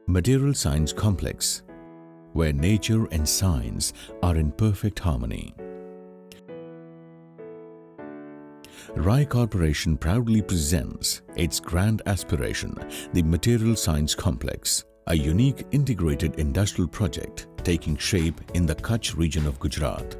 Material Science Complex, where nature and science are in perfect harmony. Rai Corporation proudly presents its grand aspiration, the Material Science Complex, a unique integrated industrial project taking shape in the Kutch region of Gujarat.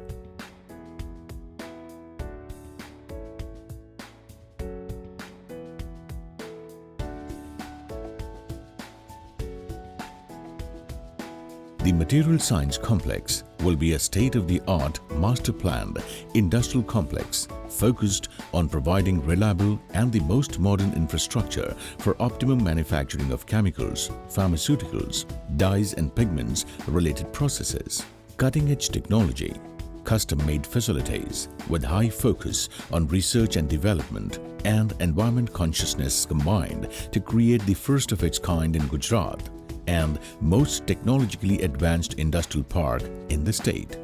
The Material Science Complex will be a state-of-the-art master-planned industrial complex focused on providing reliable and the most modern infrastructure for optimum manufacturing of chemicals, pharmaceuticals, dyes and pigments related processes, cutting-edge technology, custom-made facilities with high focus on research and development and environment consciousness combined to create the first of its kind in Gujarat and most technologically advanced industrial park in the state.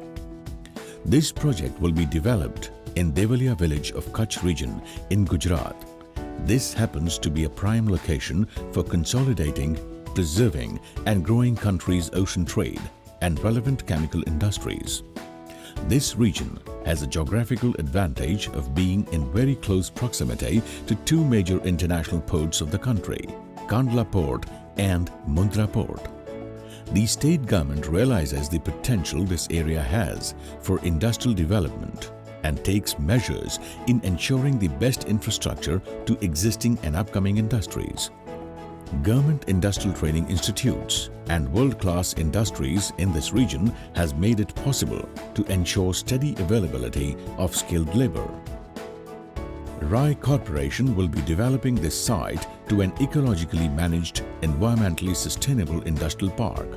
This project will be developed in Devaliya village of Kutch region in Gujarat. This happens to be a prime location for consolidating, preserving and growing country's ocean trade and relevant chemical industries. This region has a geographical advantage of being in very close proximity to two major international ports of the country, Kandla Port and Mundra Port. The state government realizes the potential this area has for industrial development and takes measures in ensuring the best infrastructure to existing and upcoming industries. Government industrial training institutes and world-class industries in this region has made it possible to ensure steady availability of skilled labor. Rai Corporation will be developing this site to an ecologically managed, environmentally sustainable industrial park.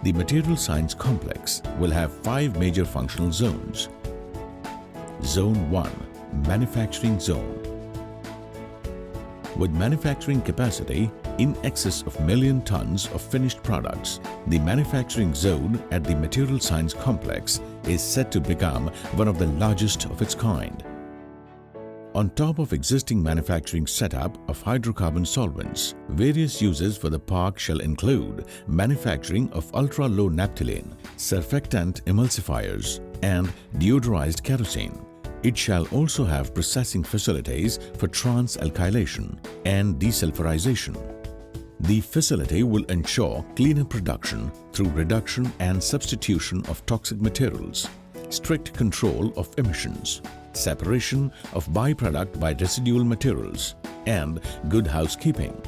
The Material Science Complex will have 5 major functional zones. Zone 1 – Manufacturing Zone. With manufacturing capacity in excess of million tons of finished products, the manufacturing zone at the Material Science Complex is set to become one of the largest of its kind. On top of existing manufacturing setup of hydrocarbon solvents, various uses for the park shall include manufacturing of ultra-low naphthalene, surfactant emulsifiers and deodorized kerosene. It shall also have processing facilities for trans-alkylation and desulfurization. The facility will ensure cleaner production through reduction and substitution of toxic materials, strict control of emissions, separation of byproduct by residual materials, and good housekeeping.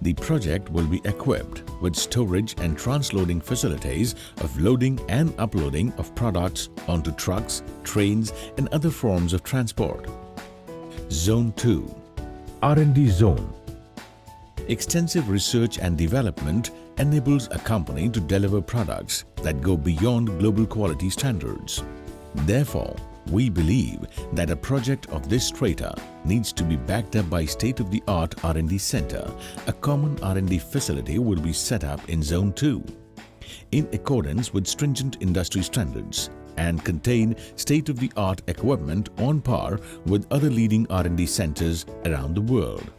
The project will be equipped with storage and transloading facilities of loading and uploading of products onto trucks, trains, and other forms of transport. Zone 2 – R&D Zone. Extensive research and development enables a company to deliver products that go beyond global quality standards. Therefore, we believe that a project of this strata needs to be backed up by state-of-the-art R&D center. A common R&D facility will be set up in Zone 2 in accordance with stringent industry standards and contain state-of-the-art equipment on par with other leading R&D centers around the world.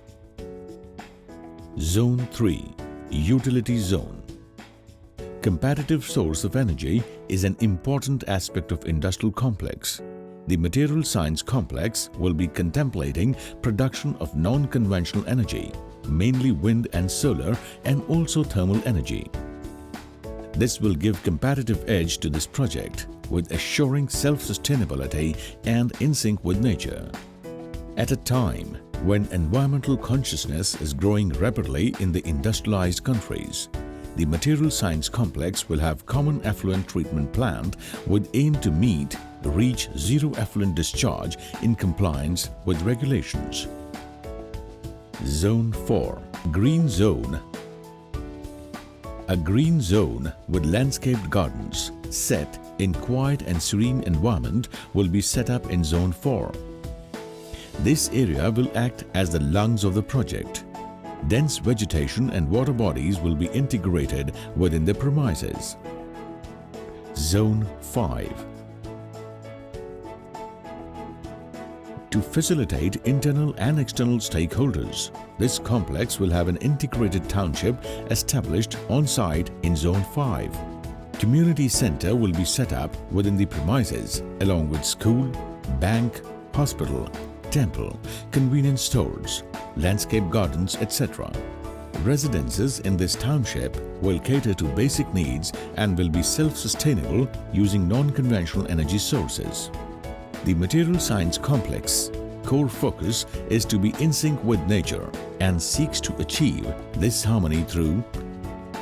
Zone 3 – Utility Zone. Competitive source of energy is an important aspect of industrial complex. The Material Science Complex will be contemplating production of non-conventional energy, mainly wind and solar, and also thermal energy. This will give competitive edge to this project with assuring self-sustainability and in sync with nature. At a time when environmental consciousness is growing rapidly in the industrialized countries, the Material Science Complex will have common effluent treatment plant with aim to reach zero effluent discharge in compliance with regulations. Zone 4 – Green Zone. A green zone with landscaped gardens set in quiet and serene environment will be set up in Zone 4. This area will act as the lungs of the project. Dense vegetation and water bodies will be integrated within the premises. Zone 5 to facilitate internal and external stakeholders. This complex will have an integrated township established on-site in Zone 5. Community center will be set up within the premises along with school, bank, hospital, temple, convenience stores, landscape gardens, etc. Residences in this township will cater to basic needs and will be self-sustainable using non-conventional energy sources. The Material Science Complex core focus is to be in sync with nature and seeks to achieve this harmony through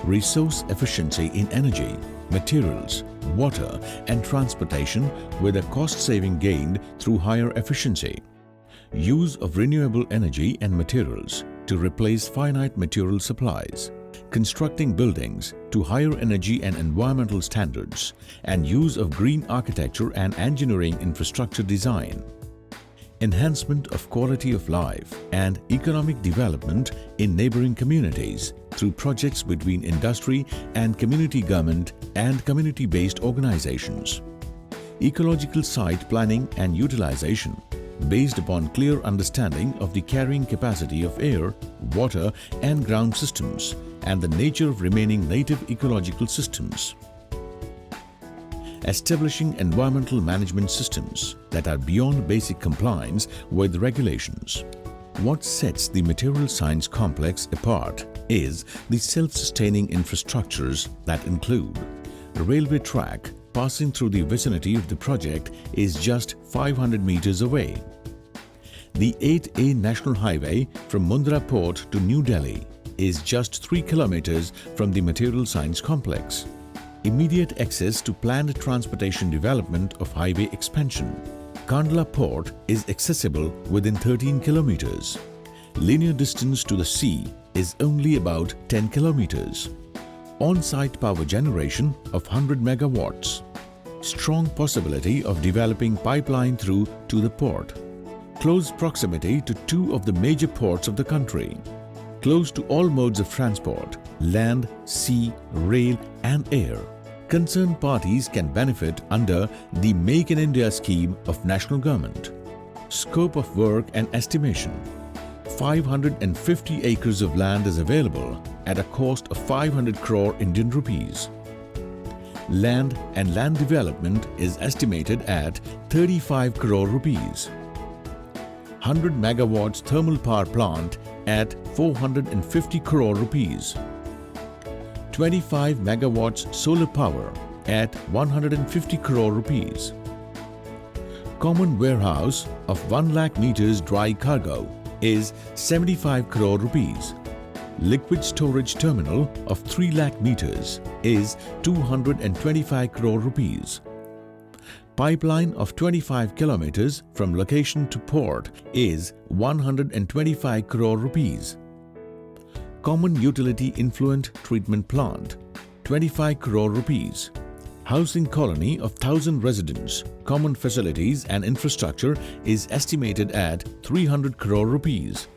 resource efficiency in energy, materials, water and transportation with a cost saving gained through higher efficiency, use of renewable energy and materials to replace finite material supplies, constructing buildings to higher energy and environmental standards, and use of green architecture and engineering infrastructure design. Enhancement of quality of life and economic development in neighboring communities through projects between industry and community government and community-based organizations. Ecological site planning and utilization based upon clear understanding of the carrying capacity of air, water and ground systems and the nature of remaining native ecological systems. Establishing environmental management systems that are beyond basic compliance with regulations. What sets the Material Science Complex apart is the self-sustaining infrastructures that include a railway track passing through the vicinity of the project is just 500 meters away. The 8A National Highway from Mundra Port to New Delhi is just 3 kilometers from the Material Science Complex. Immediate access to planned transportation development of highway expansion. Kandla Port is accessible within 13 kilometers. Linear distance to the sea is only about 10 kilometers. On-site power generation of 100 megawatts. Strong possibility of developing pipeline through to the port. Close proximity to two of the major ports of the country. Close to all modes of transport, land, sea, rail and air. Concerned parties can benefit under the Make in India scheme of national government. Scope of work and estimation. 550 acres of land is available at a cost of 500 crore Indian rupees. Land and land development is estimated at 35 crore rupees. 100 megawatts thermal power plant at 450 crore rupees. 25 megawatts solar power at 150 crore rupees. Common warehouse of 1 lakh meters dry cargo is 75 crore rupees. Liquid storage terminal of 3 lakh meters is 225 crore rupees. Pipeline of 25 kilometers from location to port is 125 crore rupees. Common utility influent treatment plant, 25 crore rupees. Housing colony of 1,000 residents, common facilities and infrastructure is estimated at 300 crore rupees.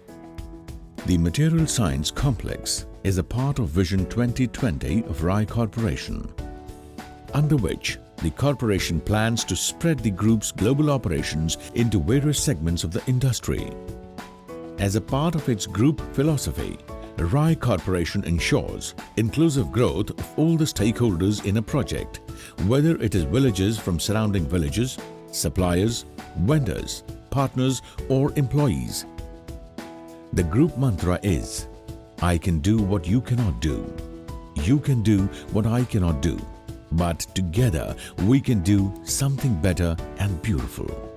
The Material Science Complex is a part of Vision 2020 of RAI Corporation, under which the corporation plans to spread the group's global operations into various segments of the industry. As a part of its group philosophy, RAI Corporation ensures inclusive growth of all the stakeholders in a project, whether it is villages from surrounding villages, suppliers, vendors, partners or employees. The group mantra is, I can do what you cannot do. You can do what I cannot do. But together we can do something better and beautiful.